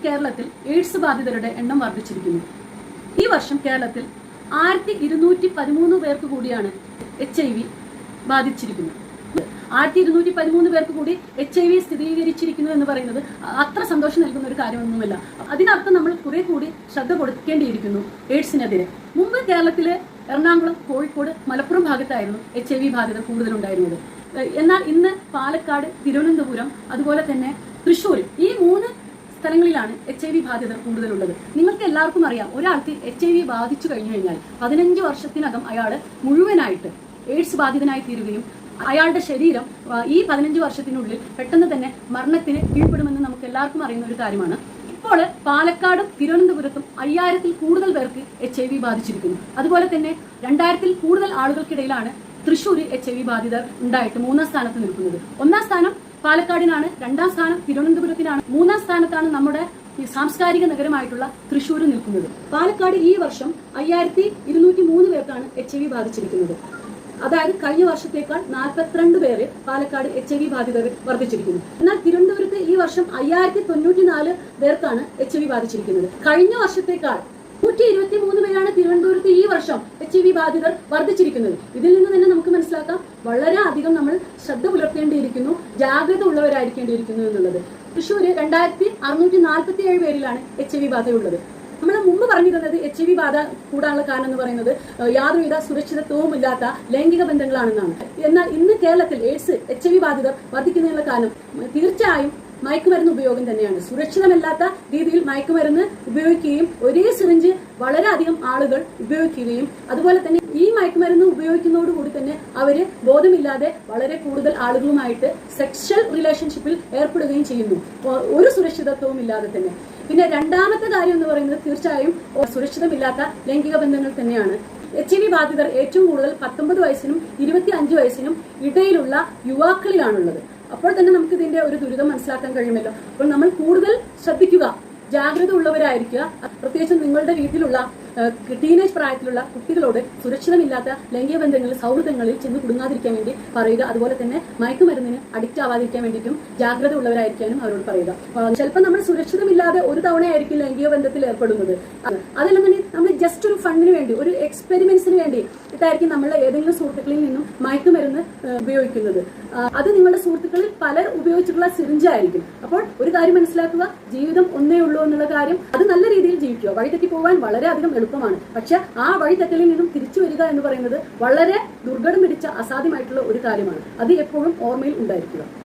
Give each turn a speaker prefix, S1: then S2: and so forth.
S1: കേരളത്തിൽ എയ്ഡ്സ് ബാധിതരുടെ എണ്ണം വർദ്ധിച്ചിരിക്കുന്നു. ഈ വർഷം കേരളത്തിൽ 1213 പേർക്ക് കൂടിയാണ് HIV ബാധിച്ചിരിക്കുന്നത്. 1213 പേർക്ക് കൂടി HIV സ്ഥിരീകരിച്ചിരിക്കുന്നു എന്ന് പറയുന്നത് അത്ര സന്തോഷം നൽകുന്ന ഒരു കാര്യമൊന്നുമല്ല. അതിനർത്ഥം നമ്മൾ കുറെ കൂടി ശ്രദ്ധ കൊടുക്കേണ്ടിയിരിക്കുന്നു എയ്ഡ്സിനെതിരെ. മുമ്പ് കേരളത്തിലെ എറണാകുളം, കോഴിക്കോട്, മലപ്പുറം ഭാഗത്തായിരുന്നു HIV ബാധിതർ കൂടുതലുണ്ടായിരുന്നത്. എന്നാൽ ഇന്ന് പാലക്കാട്, തിരുവനന്തപുരം, അതുപോലെ തന്നെ തൃശ്ശൂർ, ഈ 3 സ്ഥലങ്ങളിലാണ് HIV ബാധിതർ കൂടുതലുള്ളത്. നിങ്ങൾക്ക് എല്ലാവർക്കും അറിയാം, ഒരാൾക്ക് HIV ബാധിച്ചു കഴിഞ്ഞു കഴിഞ്ഞാൽ 15 വർഷത്തിനകം അയാൾ മുഴുവനായിട്ട് എയ്ഡ്സ് ബാധിതനായി തീരുകയും അയാളുടെ ശരീരം ഈ 15 വർഷത്തിനുള്ളിൽ പെട്ടെന്ന് തന്നെ മരണത്തിന് കീഴ്പ്പെടുമെന്ന് നമുക്ക് എല്ലാവർക്കും അറിയുന്ന ഒരു കാര്യമാണ്. ഇപ്പോൾ പാലക്കാടും തിരുവനന്തപുരത്തും 5000-ൽ കൂടുതൽ പേർക്ക് HIV ബാധിച്ചിരിക്കുന്നു. അതുപോലെ തന്നെ 2000-ൽ കൂടുതൽ ആളുകൾക്കിടയിലാണ് തൃശ്ശൂർ HIV ബാധിതർ ഉണ്ടായിട്ട് 3ാം സ്ഥാനത്ത് നിൽക്കുന്നത്. 1ാം സ്ഥാനം പാലക്കാടിനാണ്, 2ാം സ്ഥാനം തിരുവനന്തപുരത്തിനാണ്, 3ാം സ്ഥാനത്താണ് നമ്മുടെ സാംസ്കാരിക നഗരമായിട്ടുള്ള തൃശ്ശൂർ നിൽക്കുന്നത്. പാലക്കാട് ഈ വർഷം 5203 പേർക്കാണ് HIV ബാധിച്ചിരിക്കുന്നത്. അതായത് കഴിഞ്ഞ വർഷത്തേക്കാൾ 42 പേര് പാലക്കാട് HIV ബാധിതർ വർദ്ധിച്ചിരിക്കുന്നു. എന്നാൽ തിരുവനന്തപുരത്ത് ഈ വർഷം 5094 പേർക്കാണ് HIV ബാധിച്ചിരിക്കുന്നത്. കഴിഞ്ഞ വർഷത്തേക്കാൾ 123 പേരാണ് തിരുവനന്തപുരത്ത് ഈ വർഷം HIV ബാധിതർ വർദ്ധിച്ചിരിക്കുന്നത്. ഇതിൽ നിന്ന് തന്നെ നമുക്ക് മനസ്സിലാക്കാം, വളരെ അധികം നമ്മൾ ശ്രദ്ധ പുലർത്തേണ്ടിയിരിക്കുന്നു, ജാഗ്രത ഉള്ളവരായിരിക്കേണ്ടിയിരിക്കുന്നു എന്നുള്ളത്. തൃശ്ശൂർ 2647 പേരിലാണ് HIV ബാധയുള്ളത്. നമ്മൾ മുമ്പ് പറഞ്ഞിരുന്നത് HIV ബാധ കൂടാനുള്ള കാരണം എന്ന് പറയുന്നത് യാതൊരുവിധ സുരക്ഷിതത്വവും ഇല്ലാത്ത ലൈംഗിക ബന്ധങ്ങളാണെന്നാണ്. എന്നാൽ ഇന്ന് കേരളത്തിൽ എയ്ഡ്സ് HIV ബാധിതർ വർദ്ധിക്കുന്നതിനുള്ള കാരണം തീർച്ചയായും മയക്കുമരുന്ന് ഉപയോഗം തന്നെയാണ്. സുരക്ഷിതമല്ലാത്ത രീതിയിൽ മയക്കുമരുന്ന് ഉപയോഗിക്കുകയും ഒരേ സിറിഞ്ച് വളരെയധികം ആളുകൾ ഉപയോഗിക്കുകയും അതുപോലെ തന്നെ ഈ മയക്കുമരുന്ന് ഉപയോഗിക്കുന്നതോടുകൂടി തന്നെ അവര് ബോധമില്ലാതെ വളരെ കൂടുതൽ ആളുകളുമായിട്ട് സെക്ഷൽ റിലേഷൻഷിപ്പിൽ ഏർപ്പെടുകയും ചെയ്യുന്നു, ഒരു സുരക്ഷിതത്വവും ഇല്ലാതെ തന്നെ. പിന്നെ രണ്ടാമത്തെ കാര്യം എന്ന് പറയുന്നത് തീർച്ചയായും സുരക്ഷിതമില്ലാത്ത ലൈംഗിക ബന്ധങ്ങൾ തന്നെയാണ്. HIV ബാധിതർ ഏറ്റവും കൂടുതൽ 19 വയസ്സിനും 25 വയസ്സിനും ഇടയിലുള്ള യുവാക്കളിലാണുള്ളത്. അപ്പോൾ തന്നെ നമുക്ക് ഇതിന്റെ ഒരു ദുരിതം മനസ്സിലാക്കാൻ കഴിയുമല്ലോ. അപ്പോൾ നമ്മൾ കൂടുതൽ ശ്രദ്ധിക്കുക, ജാഗ്രത ഉള്ളവരായിരിക്കുക. പ്രത്യേകിച്ചും നിങ്ങളുടെ വീട്ടിലുള്ള ടീനേജ് പ്രായത്തിലുള്ള കുട്ടികളോട് സുരക്ഷിതമില്ലാത്ത ലൈംഗിക ബന്ധങ്ങളിൽ, സൗഹൃദങ്ങളിൽ ചെന്ന് കുടുങ്ങാതിരിക്കാൻ വേണ്ടി പറയുക. അതുപോലെ തന്നെ മയക്കുമരുന്നിന് അഡിക്റ്റ് ആവാതിരിക്കാൻ വേണ്ടിയിട്ടും ജാഗ്രത ഉള്ളവരായിരിക്കാനും അവരോട് പറയുക. ചിലപ്പോൾ നമ്മൾ സുരക്ഷിതമില്ലാതെ ഒരു തവണയായിരിക്കും ലൈംഗിക ബന്ധത്തിൽ ഏർപ്പെടുന്നത്. അതല്ലെന്നുണ്ടെങ്കിൽ നമ്മൾ ജസ്റ്റ് ഒരു ഫണ്ടിന് വേണ്ടി, ഒരു എക്സ്പെരിമെന്റ്സിന് വേണ്ടി ഇതായിരിക്കും നമ്മൾ ഏതെങ്കിലും സുഹൃത്തുക്കളിൽ നിന്നും മയക്കുമരുന്ന് ഉപയോഗിക്കുന്നത്. അത് നിങ്ങളുടെ സുഹൃത്തുക്കളിൽ പലർ ഉപയോഗിച്ചിട്ടുള്ള സിറിഞ്ചായിരിക്കും. അപ്പോൾ ഒരു കാര്യം മനസ്സിലാക്കുക, ജീവിതം ഒന്നേ ഉള്ളൂ എന്നുള്ള കാര്യം, അത് നല്ല രീതിയിൽ ജീവിക്കുക. വഴിതെറ്റി പോകാൻ വളരെയധികം എളുപ്പമാണ്. പക്ഷെ ആ വഴിതെറ്റലിൽ നിന്നും തിരിച്ചു വരിക എന്ന് പറയുന്നത് വളരെ ദുർഘടം പിടിച്ച അസാധ്യമായിട്ടുള്ള ഒരു കാര്യമാണ്. അത് എപ്പോഴും ഓർമ്മയിൽ ഉണ്ടായിരിക്കുക.